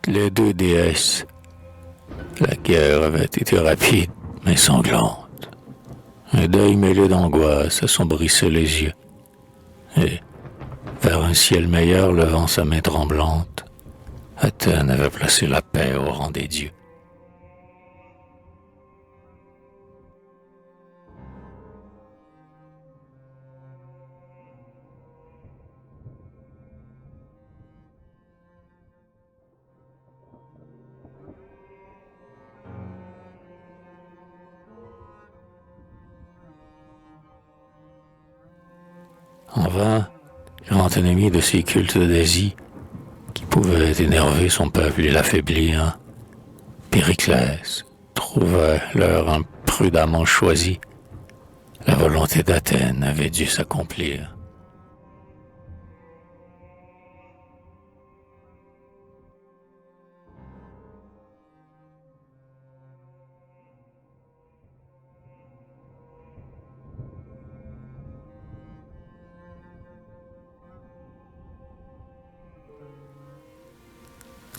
les deux déesses. La guerre avait été rapide, mais sanglante. Un deuil mêlé d'angoisse assombrissait les yeux. Et, vers un ciel meilleur levant sa main tremblante, Athènes avait placé la paix au rang des dieux. En vain, grand ennemi de ces cultes d'Asie, qui pouvaient énerver son peuple et l'affaiblir, Périclès trouva l'heure imprudemment choisie. La volonté d'Athènes avait dû s'accomplir.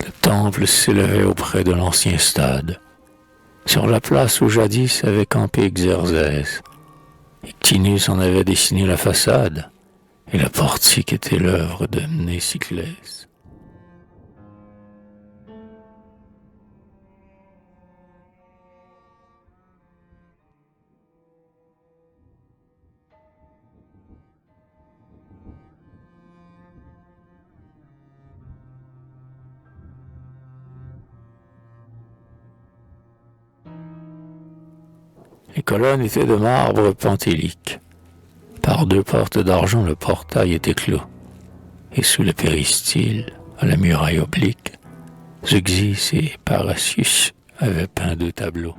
Le temple s'élevait auprès de l'ancien stade, sur la place où jadis avait campé Xerxès. Ictinus en avait dessiné la façade, et le portique était l'œuvre de Mnécyclès. Les colonnes étaient de marbre pentélique. Par deux portes d'argent, le portail était clos. Et sous le péristyle, à la muraille oblique, Zeuxis et Parasius avaient peint deux tableaux.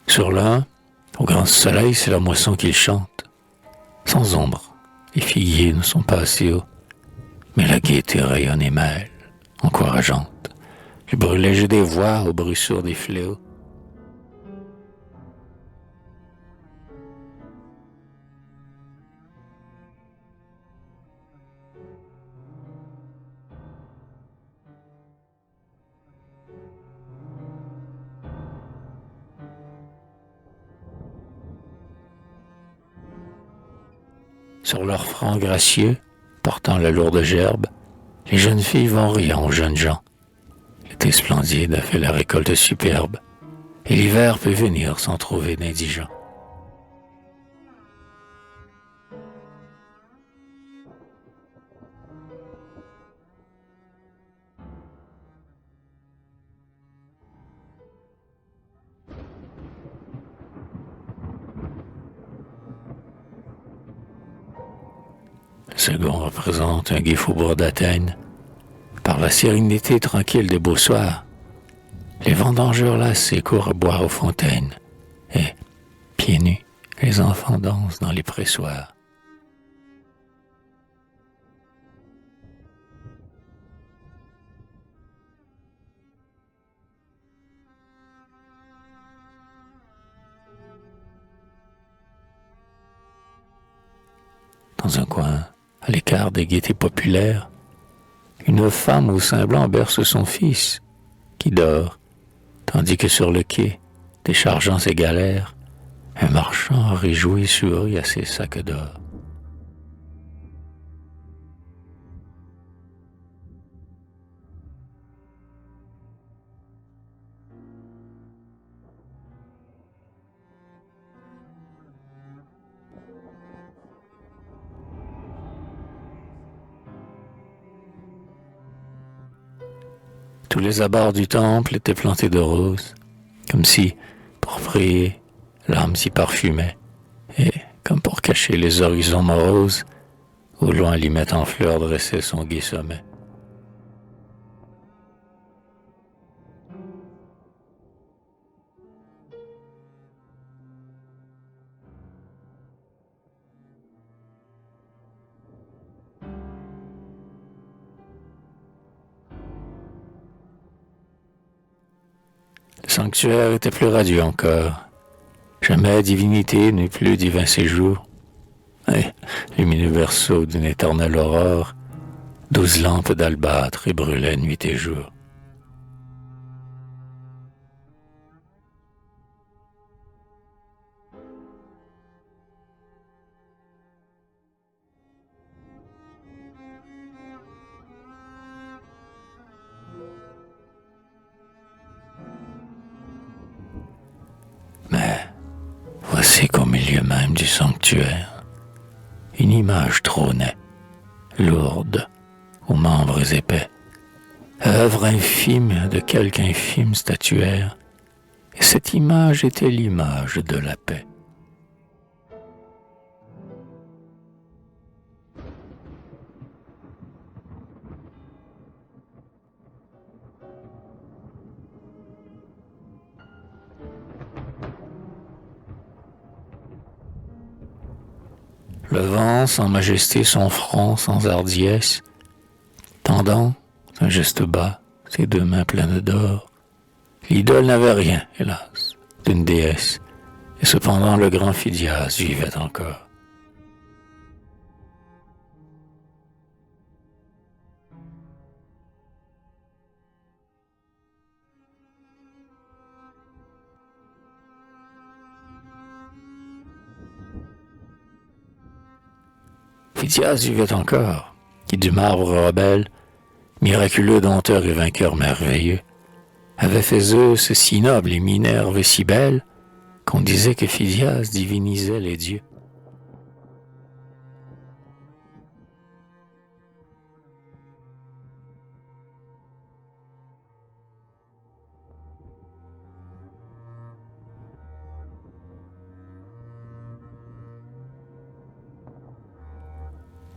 Sur l'un, au grand soleil, c'est la moisson qu'il chante. Sans ombre, les figuiers ne sont pas assez hauts, mais la gaieté rayonne et mêle, encourageante, le bruit léger des voix au bruit sourd des fléaux. Sur leurs fronts gracieux, portant la lourde gerbe, les jeunes filles vont riant aux jeunes gens. L'été splendide a fait la récolte superbe, et l'hiver peut venir sans trouver d'indigents. Le second représente un gai faubourg d'Athènes, par la sérénité tranquille des beaux soirs. Les vendangeurs lassés courent boire aux fontaines, et, pieds nus, les enfants dansent dans les pressoirs. Dans un coin, à l'écart des gaietés populaires, une femme au sein blanc berce son fils, qui dort, tandis que sur le quai, déchargeant ses galères, un marchand réjoui sourit à ses sacs d'or. Tous les abords du temple étaient plantés de roses, comme si, pour prier, l'âme s'y parfumait, et, comme pour cacher les horizons moroses, au loin l'imette en fleurs dressait son gai sommet. sanctuaire était plus radieux encore. Jamais divinité n'eut plus divin séjour. Et, lumineux berceau d'une éternelle aurore, 12 lampes d'albâtre et brûlaient nuit et jour. Mais voici qu'au milieu même du sanctuaire, une image trônait, lourde, aux membres épais, œuvre infime de quelque infime statuaire, et cette image était l'image de la paix. Levant sans majesté son front sans hardiesse, tendant d'un geste bas ses 2 mains pleines d'or, l'idole n'avait rien, hélas, d'une déesse, et cependant le grand Phidias vivait encore. Phidias vivait encore, qui du marbre rebelle, miraculeux dompteur et vainqueur merveilleux, avait fait Zeus si noble et Minerve si belle, qu'on disait que Phidias divinisait les dieux.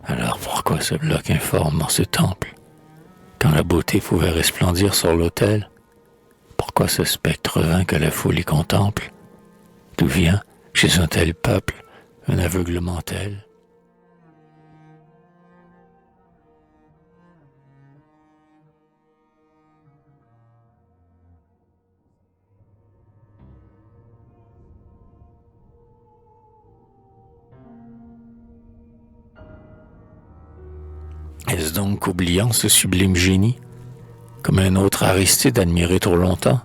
Alors pourquoi ce bloc informe dans ce temple, quand la beauté pouvait resplendir sur l'autel? Pourquoi ce spectre vain que la foule y contemple? D'où vient, chez un tel peuple, un aveuglement tel? Est-ce donc oubliant ce sublime génie, comme un autre Aristide admiré trop longtemps,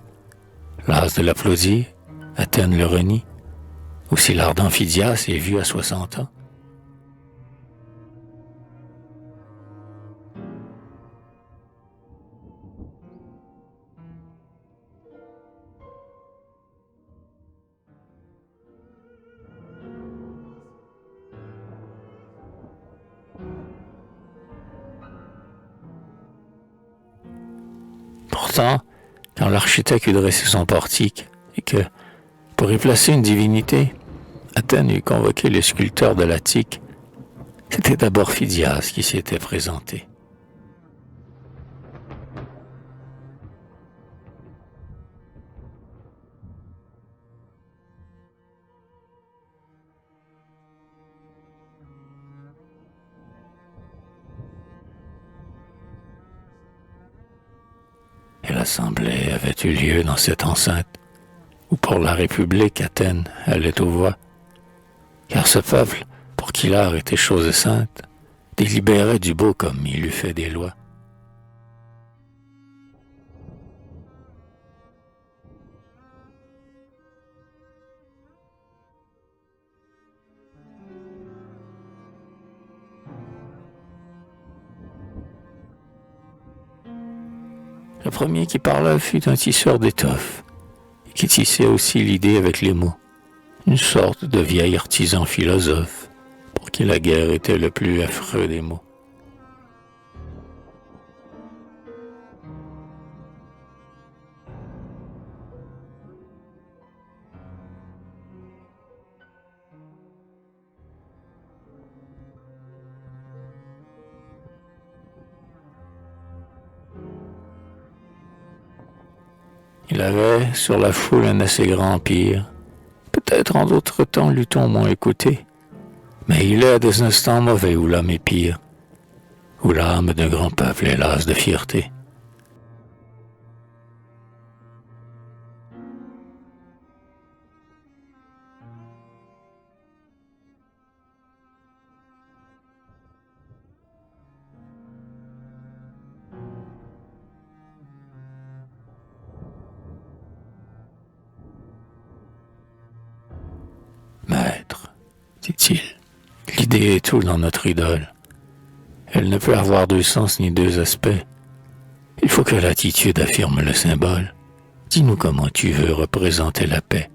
las de l'applaudir, Athènes le renie, ou si l'ardent Phidias est vu à 60 ans? Pourtant, quand l'architecte eut dressé son portique, et que, pour y placer une divinité, Athènes eut convoqué les sculpteurs de l'Attique, c'était d'abord Phidias qui s'y était présenté. Et l'assemblée avait eu lieu dans cette enceinte, où pour la République Athènes allait aux voix, car ce peuple, pour qui l'art était chose sainte, délibérait du beau comme il eût fait des lois. Le premier qui parla fut un tisseur d'étoffes, et qui tissait aussi l'idée avec les mots, une sorte de vieil artisan philosophe, pour qui la guerre était le plus affreux des mots. Il avait sur la foule un assez grand empire. Peut-être en d'autres temps l'eût-on moins écouté, mais il est à des instants mauvais où l'homme est pire, où l'âme d'un grand peuple est lasse de fierté. L'idée est tout dans notre idole. Elle ne peut avoir deux sens ni deux aspects. Il faut que l'attitude affirme le symbole. Dis-nous comment tu veux représenter la paix.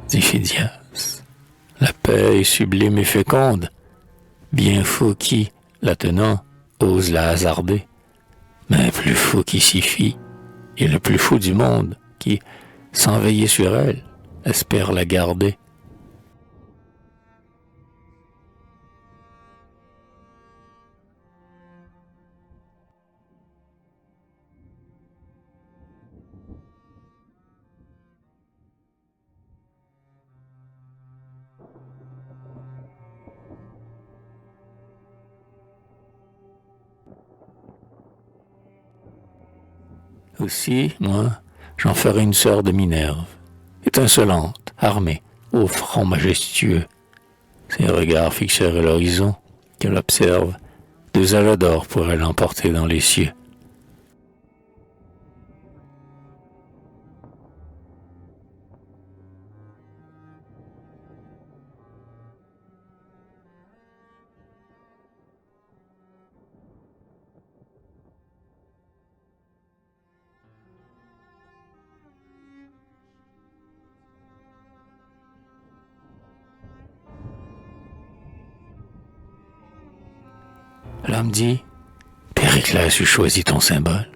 Dit Phidias, la paix est sublime et féconde. Bien fou qui, la tenant, ose la hasarder. Mais plus fou qui s'y fie, et le plus fou du monde, qui, sans veiller sur elle, espère la garder. Aussi, moi, j'en ferai une sœur de Minerve, étincelante, armée, au front majestueux. Ses regards fixeraient l'horizon, qu'elle observe, deux ailes d'or pourraient l'emporter dans les cieux. L'homme dit, Périclès eût choisi ton symbole.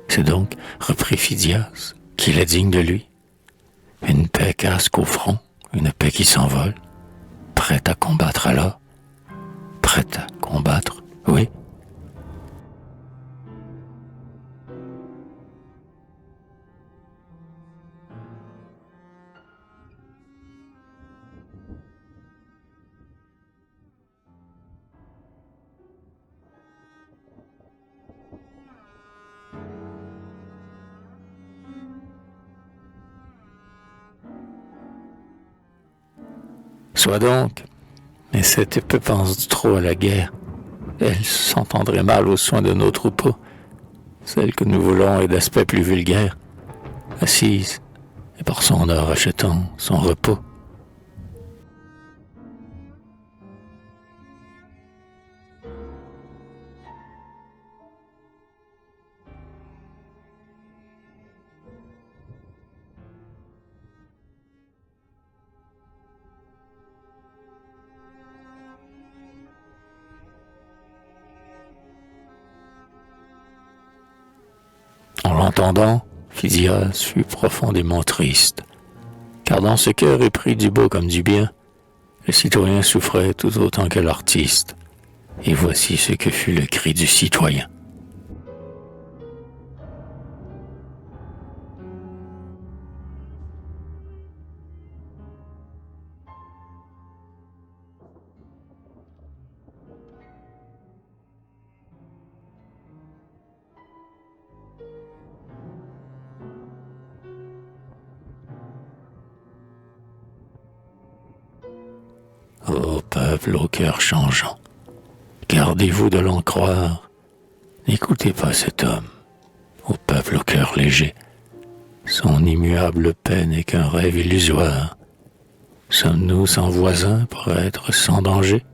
C'est donc, reprit Phidias, qu'il est digne de lui. Une paix casque au front, une paix qui s'envole, prête à combattre alors, prête à combattre, oui. Soit donc, mais cette épée pense trop à la guerre. Elle s'entendrait mal aux soins de nos troupeaux. Celle que nous voulons est d'aspect plus vulgaire, assise, et par son or achetant son repos. En l'entendant, Phidias fut profondément triste, car dans ce cœur épris du beau comme du bien, le citoyen souffrait tout autant que l'artiste. Et voici ce que fut le cri du citoyen. Ô peuple au cœur changeant, gardez-vous de l'en croire, n'écoutez pas cet homme, ô peuple au cœur léger, son immuable paix n'est qu'un rêve illusoire. Sommes-nous sans voisins pour être sans danger?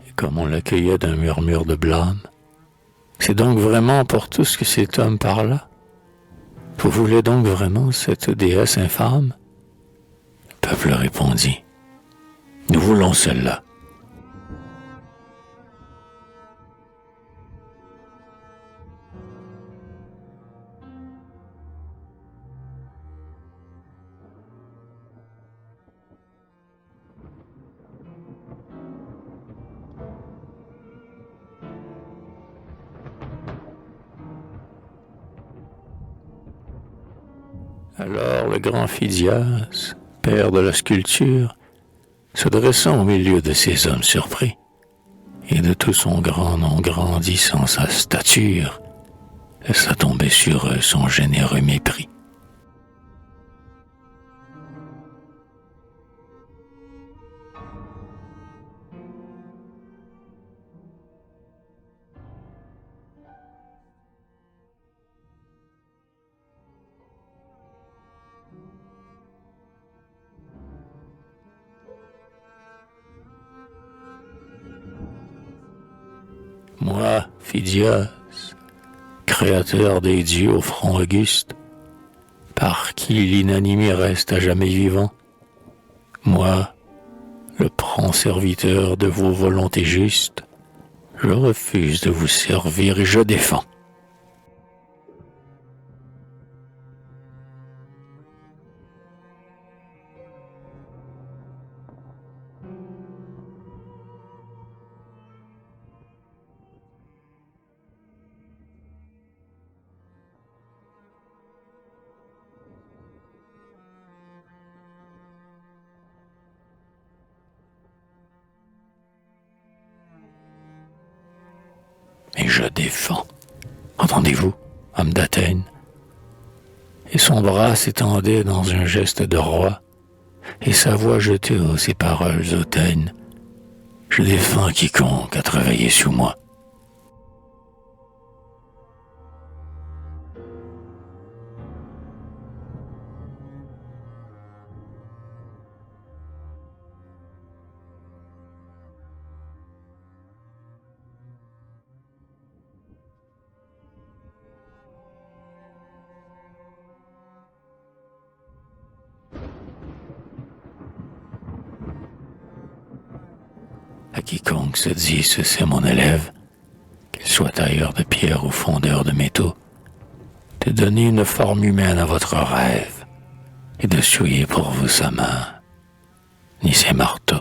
Et comme on l'accueillait d'un murmure de blâme, c'est donc vraiment pour tous que cet homme parla? Vous voulez donc vraiment cette déesse infâme? Le peuple répondit, nous voulons celle-là. Alors le grand Phidias, père de la sculpture, se dressant au milieu de ces hommes surpris, et de tout son grand nom grandissant sa stature, laissa tomber sur eux son généreux mépris. Moi, Phidias, créateur des dieux au front auguste, par qui l'inanimé reste à jamais vivant, moi, le prompt serviteur de vos volontés justes, je refuse de vous servir et je défends. Et je défends. Entendez-vous, homme d'Athènes? Et son bras s'étendait dans un geste de roi, et sa voix jetait ces paroles hautaines. Je défends quiconque a travaillé sous moi. À quiconque se dit c'est mon élève, qu'il soit tailleur de pierre ou fondeur de métaux, de donner une forme humaine à votre rêve et de souiller pour vous sa main, ni ses marteaux.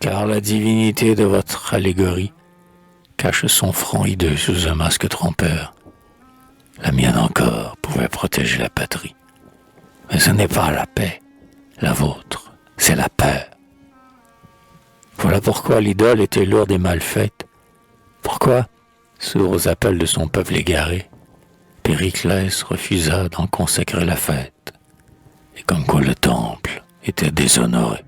Car la divinité de votre allégorie cache son front hideux sous un masque trompeur. La mienne encore pouvait protéger la patrie. Mais ce n'est pas la paix, la vôtre, c'est la peur. Voilà pourquoi l'idole était lourde et mal faite. Pourquoi, sourd aux appels de son peuple égaré, Périclès refusa d'en consacrer la fête, et comme quoi le temple était déshonoré.